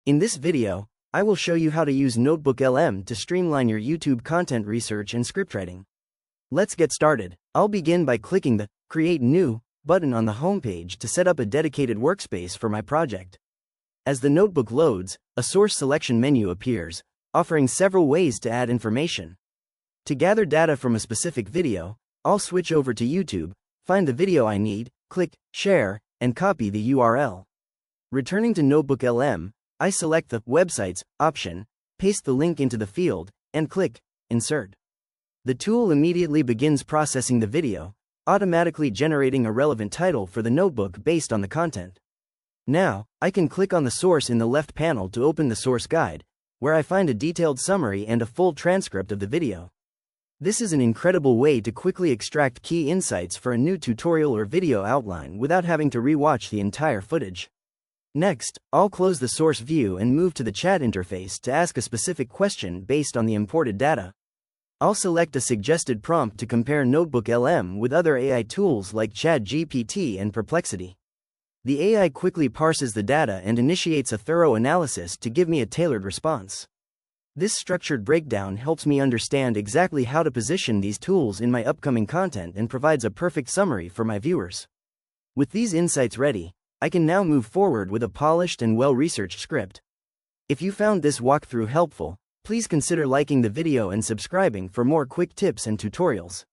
In this video, I will show you how to use NotebookLM to streamline your YouTube content research and scriptwriting. Let's get started. I'll begin by clicking the Create New button on the homepage to set up a dedicated workspace for my project. As the notebook loads, a source selection menu appears, offering several ways to add information. To gather data from a specific video, I'll switch over to YouTube, find the video I need, click Share, and copy the URL. Returning to NotebookLM, I select the Websites option, paste the link into the field, and click Insert. The tool immediately begins processing the video, automatically generating a relevant title for the notebook based on the content. Now, I can click on the source in the left panel to open the source guide, where I find a detailed summary and a full transcript of the video. This is an incredible way to quickly extract key insights for a new tutorial or video outline without having to re-watch the entire footage. Next, I'll close the source view and move to the chat interface to ask a specific question based on the imported data. I'll select a suggested prompt to compare NotebookLM with other AI tools like ChatGPT and Perplexity. The AI quickly parses the data and initiates a thorough analysis to give me a tailored response. This structured breakdown helps me understand exactly how to position these tools in my upcoming content and provides a perfect summary for my viewers. With these insights ready, I can now move forward with a polished and well-researched script. If you found this walkthrough helpful, please consider liking the video and subscribing for more quick tips and tutorials.